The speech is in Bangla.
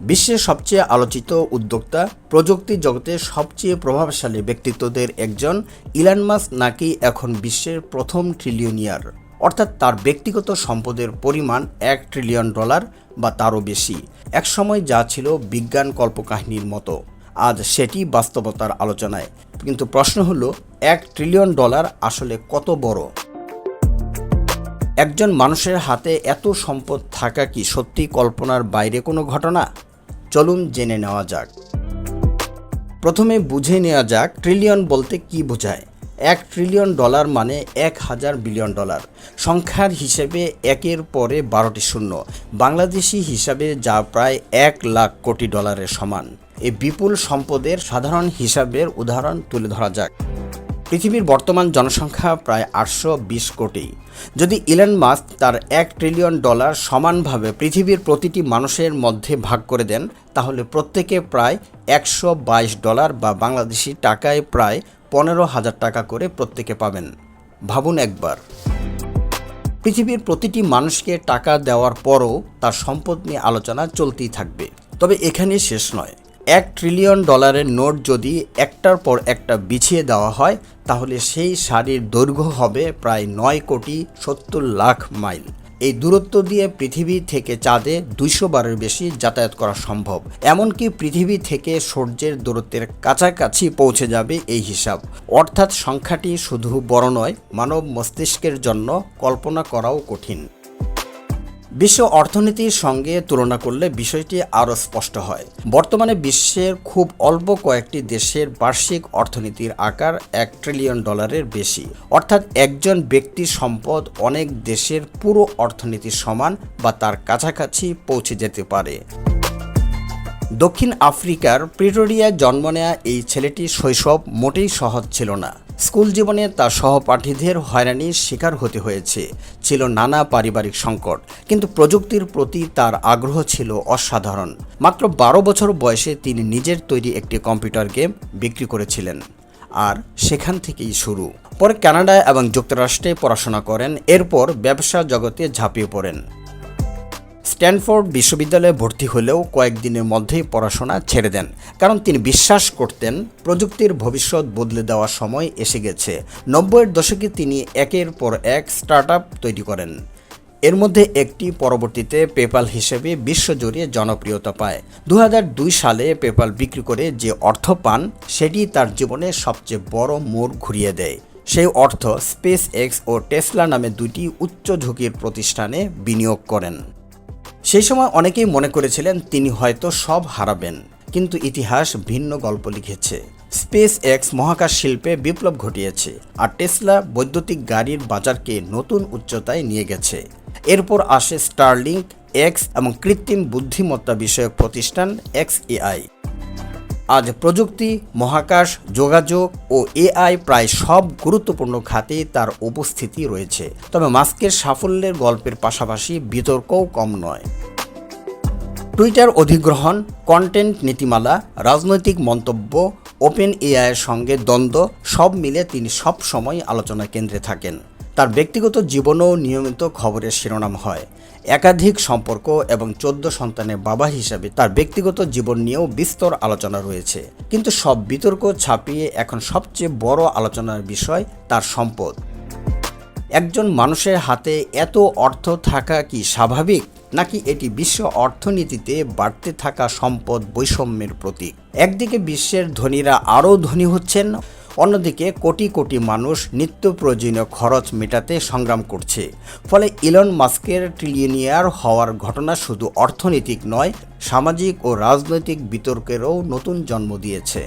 বিশ্বের সবচেয়ে আলোচিত উদ্যোক্তা, প্রযুক্তি জগতে সবচেয়ে প্রভাবশালী ব্যক্তিত্বদের একজন ইলন মাস্ক নাকি এখন বিশ্বের প্রথম ট্রিলিয়নিয়ার, অর্থাৎ তার ব্যক্তিগত সম্পদের পরিমাণ $1 ট্রিলিয়ন বা তারও বেশি। একসময় যা ছিল বিজ্ঞান কল্পকাহিনীর মতো, আজ সেটি বাস্তবতার আলোচনায়। কিন্তু প্রশ্ন হলো, $1 ট্রিলিয়ন আসলে কত বড়? একজন মানুষের হাতে এত সম্পদ থাকা কি সত্যি কল্পনার বাইরে কোনো ঘটনা? চলুন জেনে নেওয়া যাক। প্রথমে বুঝে নেওয়া যাক ট্রিলিয়ন বলতে কি বোঝায়। $1 ট্রিলিয়ন মানে $1000 বিলিয়ন। সংখ্যার হিসেবে একের পরে 12টি শূন্য। বাংলাদেশি হিসাবে যা প্রায় $1 লাখ কোটি সমান। এই বিপুল সম্পদের সাধারণ হিসাবের উদাহরণ তুলে ধরা যাক। পৃথিবীর বর্তমান জনসংখ্যা প্রায় 820 কোটি। যদি ইলন মাস্ক তার $1 ট্রিলিয়ন সমানভাবে পৃথিবীর প্রতিটি মানুষের মধ্যে ভাগ করে দেন, তাহলে প্রত্যেকে প্রায় $122 বা বাংলাদেশি টাকায় প্রায় 15,000 টাকা করে প্রত্যেকে পাবেন। ভাবুন একবার, পৃথিবীর প্রতিটি মানুষকে টাকা দেওয়ার পরও তার সম্পদ নিয়ে আলোচনা চলতেই থাকবে। তবে এখানে শেষ নয়। $1 ট্রিলিয়ন নোট যদি একটার পর একটা বিছিয়ে দেওয়া হয়, তাহলে সেই সারির দৈর্ঘ্য হবে প্রায় 9,70,00,000 মাইল। এই দূরত্ব দিয়ে পৃথিবী থেকে চাঁদে 200 বারের বেশি যাতায়াত করা সম্ভব। এমনকি পৃথিবী থেকে সূর্যের দূরত্বের কাছাকাছি পৌঁছে যাবে এই হিসাব। অর্থাৎ সংখ্যাটি শুধু বড় নয়, মানব মস্তিষ্কের জন্য কল্পনা করাও কঠিন। বিশ্ব অর্থনীতির সঙ্গে তুলনা করলে বিষয়টি আরও স্পষ্ট হয়। বর্তমানে বিশ্বের খুব অল্প কয়েকটি দেশের বার্ষিক অর্থনীতির আকার $1 ট্রিলিয়ন বেশি। অর্থাৎ একজন ব্যক্তির সম্পদ অনেক দেশের পুরো অর্থনীতির সমান বা তার কাছাকাছি পৌঁছে যেতে পারে। দক্ষিণ আফ্রিকার প্রিটোরিয়ায় জন্ম নেওয়া এই ছেলেটির শৈশব মোটেই সহজ ছিল না। স্কুল জীবনে তার সহপাঠীদের হয়রানির শিকার হতে হয়েছে, ছিল নানা পারিবারিক সংকট। কিন্তু প্রযুক্তির প্রতি তার আগ্রহ ছিল অসাধারণ। মাত্র 12 বছর বয়সে তিনি নিজের তৈরি একটি কম্পিউটার গেম বিক্রি করেছিলেন, আর সেখান থেকেই শুরু। পরে কানাডা এবং যুক্তরাষ্ট্রে পড়াশোনা করেন, এরপর ব্যবসা জগতে ঝাঁপিয়ে পড়েন। স্ট্যানফোর্ড বিশ্ববিদ্যালয়ে ভর্তি হলেও কয়েকদিনের মধ্যেই পড়াশোনা ছেড়ে দেন, কারণ তিনি বিশ্বাস করতেন প্রযুক্তির ভবিষ্যৎ বদলে দেওয়ার সময় এসে গেছে। 90-এর দশকে তিনি একের পর এক স্টার্টআপ তৈরি করেন। এর মধ্যে একটি পরবর্তীতে পেপ্যাল হিসেবে বিশ্বজুড়ে জনপ্রিয়তা পায়। 2002 সালে পেপ্যাল বিক্রি করে যে অর্থ পান, সেটি তার জীবনের সবচেয়ে বড় মোড় ঘুরিয়ে দেয়। সেই অর্থ স্পেস এক্স ও টেসলা নামে দুটি উচ্চ ঝুঁকির প্রতিষ্ঠানে বিনিয়োগ করেন। সেই সময় অনেকেই মনে করেছিলেন তিনি হয়তো সব হারাবেন, কিন্তু ইতিহাস ভিন্ন গল্প লিখেছে। স্পেস এক্স মহাকাশ শিল্পে বিপ্লব ঘটিয়েছে, আর টেসলা বৈদ্যুতিক গাড়ির বাজারকে নতুন উচ্চতায় নিয়ে গেছে। এরপর আসে স্টারলিংক, এক্স এবং কৃত্রিম বুদ্ধিমত্তা বিষয়ক প্রতিষ্ঠান XAI। আজ প্রযুক্তি, মহাকাশ, যোগাযোগ ও AI প্রায় সব গুরুত্বপূর্ণ খাতে তার উপস্থিতি রয়েছে। তবে মাস্কের সাফল্যের গল্পের পাশাপাশি বিতর্কও কম নয়। টুইটার অধিগ্রহণ, কন্টেন্ট নীতিমালা, রাজনৈতিক মন্তব্য, ওপেন AI এর সঙ্গে দ্বন্দ্ব, সব মিলে তিনি সব সময় আলোচনার কেন্দ্রে থাকেন। তার ব্যক্তিগত জীবনও নিয়মিত খবরের শিরোনাম হয়। একাধিক সম্পর্ক এবং 14 সন্তানের বাবা হিসাবে তার ব্যক্তিগত জীবন নিয়েও বিস্তর আলোচনা রয়েছে। কিন্তু সব বিতর্ক ছাপিয়ে এখন সবচেয়ে বড় আলোচনার বিষয় তার সম্পদ। একজন মানুষের হাতে এত অর্থ থাকা কি স্বাভাবিক, নাকি এটি বিশ্ব অর্থনীতিতে বাড়তে থাকা সম্পদ বৈষম্যের প্রতীক? একদিকে বিশ্বের ধনীরা আরও ধনী হচ্ছেন, অন্যদিকে কোটি কোটি মানুষ নিত্য প্রয়োজনীয় খরচ মেটাতে সংগ্রাম করছে। ফলে ইলন মাস্কের ট্রিলিয়নিয়ার হওয়ার ঘটনা শুধু অর্থনৈতিক নয়, সামাজিক ও রাজনৈতিক বিতর্কেরও নতুন জন্ম দিয়েছে।